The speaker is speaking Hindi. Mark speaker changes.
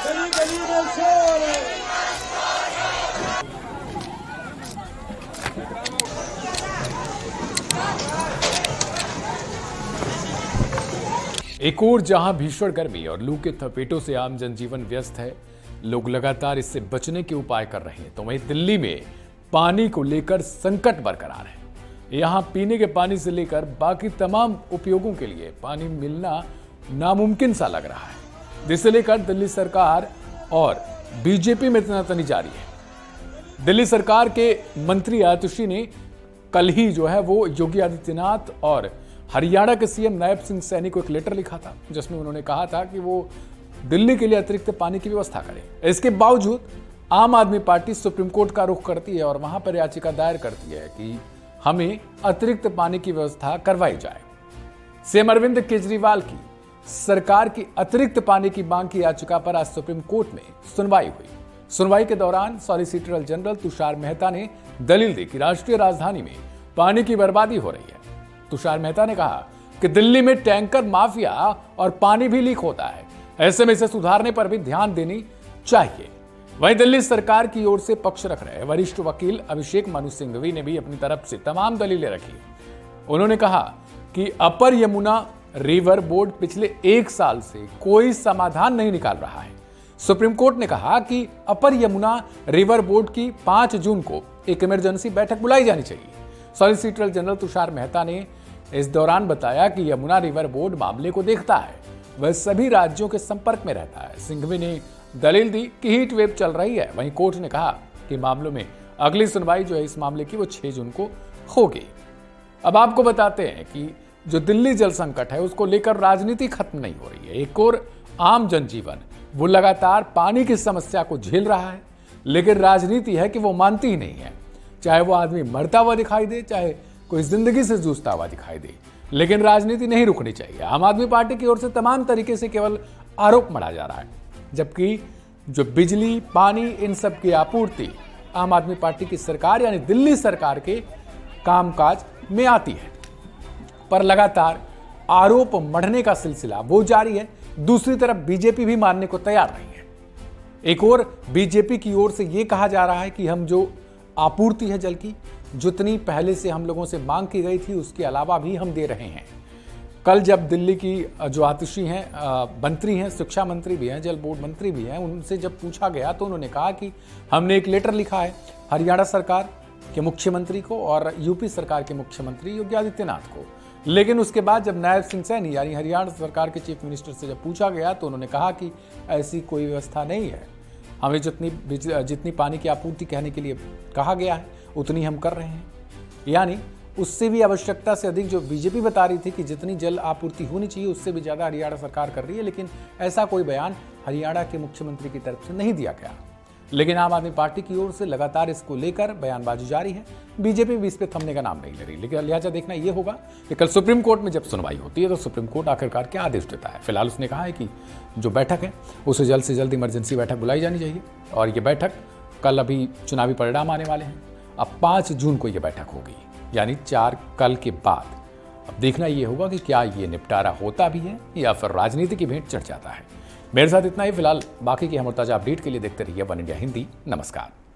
Speaker 1: गली गली में शोर है।
Speaker 2: एक और जहां भीषण गर्मी और लू के थपेटों से आम जनजीवन व्यस्त है, लोग लगातार इससे बचने के उपाय कर रहे हैं, तो वहीं दिल्ली में पानी को लेकर संकट बरकरार है। यहां पीने के पानी से लेकर बाकी तमाम उपयोगों के लिए पानी मिलना नामुमकिन सा लग रहा है, जिसे लेकर दिल्ली सरकार और बीजेपी में तनातनी जारी है। दिल्ली सरकार के मंत्री आतिशी ने कल ही जो है वो योगी आदित्यनाथ और हरियाणा के सीएम नायब सिंह सैनी को एक लेटर लिखा था, जिसमें उन्होंने कहा था कि वो दिल्ली के लिए अतिरिक्त पानी की व्यवस्था करें। इसके बावजूद आम आदमी पार्टी सुप्रीम कोर्ट का रुख करती है और वहां पर याचिका दायर करती है कि हमें अतिरिक्त पानी की व्यवस्था करवाई जाए। सीएम अरविंद केजरीवाल की सरकार की अतिरिक्त पानी की मांग की याचिका पर आज सुप्रीम कोर्ट में सुनवाई हुई। सुनवाई के दौरान सॉलिसिटर जनरल तुषार मेहता ने दलील दी कि राष्ट्रीय राजधानी में पानी की बर्बादी हो रही है। तुषार मेहता ने कहा कि दिल्ली में टैंकर माफिया और पानी भी लीक होता है, ऐसे में इसे सुधारने पर भी ध्यान देनी चाहिए। वहीं दिल्ली सरकार की ओर से पक्ष रख रहे वरिष्ठ वकील अभिषेक मनु सिंघवी ने भी अपनी तरफ से तमाम दलीलें रखी। उन्होंने कहा कि अपर यमुना रिवर बोर्ड पिछले 1 साल से कोई समाधान नहीं निकाल रहा है। सुप्रीम कोर्ट ने कहा कि अपर यमुना रिवर बोर्ड की 5 जून को एक इमरजेंसी बैठक बुलाई जानी चाहिए। सॉलिसिटर जनरल तुषार मेहता ने इस दौरान बताया कि यमुना रिवर बोर्ड मामले को देखता है, वह सभी राज्यों के संपर्क में रहता है। सिंघवी ने दलील दी कि हीट वेव चल रही है। वहीं कोर्ट ने कहा कि मामलों में अगली सुनवाई जो है इस मामले की वो 6 जून को होगी। अब आपको बताते हैं कि जो दिल्ली जल संकट है उसको लेकर राजनीति खत्म नहीं हो रही है। एक और आम जनजीवन वो लगातार पानी की समस्या को झेल रहा है, लेकिन राजनीति है कि वो मानती ही नहीं है। चाहे वो आदमी मरता हुआ दिखाई दे, चाहे कोई जिंदगी से जूझता हुआ दिखाई दे, लेकिन राजनीति नहीं रुकनी चाहिए। आम आदमी पार्टी की ओर से तमाम तरीके से केवल आरोप मढ़ा जा रहा है, जबकि जो बिजली, पानी, इन सब की आपूर्ति आम आदमी पार्टी की सरकार यानी दिल्ली सरकार के कामकाज में आती है। पर लगातार आरोप मढ़ने का सिलसिला वो जारी है। दूसरी तरफ बीजेपी भी मानने को तैयार नहीं है। एक और बीजेपी की ओर से यह कहा जा रहा है कि हम जो आपूर्ति है जल की, जितनी पहले से हम लोगों से मांग की गई थी उसके अलावा भी हम दे रहे हैं। कल जब दिल्ली की जो आतिशी हैं, मंत्री हैं, शिक्षा मंत्री भी हैं, जल बोर्ड मंत्री भी हैं, उनसे जब पूछा गया तो उन्होंने कहा कि हमने एक लेटर लिखा है हरियाणा सरकार के मुख्यमंत्री को और यूपी सरकार के मुख्यमंत्री योगी आदित्यनाथ को। लेकिन उसके बाद जब नायब सिंह सैनी यानी हरियाणा सरकार के चीफ मिनिस्टर से जब पूछा गया तो उन्होंने कहा कि ऐसी कोई व्यवस्था नहीं है, हमें जितनी पानी की आपूर्ति कहने के लिए कहा गया है उतनी हम कर रहे हैं। यानी उससे भी आवश्यकता से अधिक जो बीजेपी बता रही थी कि जितनी जल आपूर्ति होनी चाहिए उससे भी ज़्यादा हरियाणा सरकार कर रही है, लेकिन ऐसा कोई बयान हरियाणा के मुख्यमंत्री की तरफ से नहीं दिया गया। लेकिन आम आदमी पार्टी की ओर से लगातार इसको लेकर बयानबाजी जारी है। बीजेपी भी इस पर थमने का नाम नहीं ले रही, लेकिन लिहाजा देखना यह होगा कि कल सुप्रीम कोर्ट में जब सुनवाई होती है तो सुप्रीम कोर्ट आखिरकार क्या आदेश देता है। फिलहाल उसने कहा है कि जो बैठक है उसे जल्द से जल्द इमरजेंसी बैठक बुलाई जानी चाहिए और ये बैठक कल, अभी चुनावी परिणाम आने वाले हैं, अब 5 जून को ये बैठक होगी, यानी 4 कल के बाद। अब देखना ये होगा कि क्या ये निपटारा होता भी है या फिर राजनीति की भेंट चढ़ जाता है। मेरे साथ इतना ही फिलहाल, बाकी की हम ताजा अपडेट के लिए देखते रहिए वन इंडिया हिंदी। नमस्कार।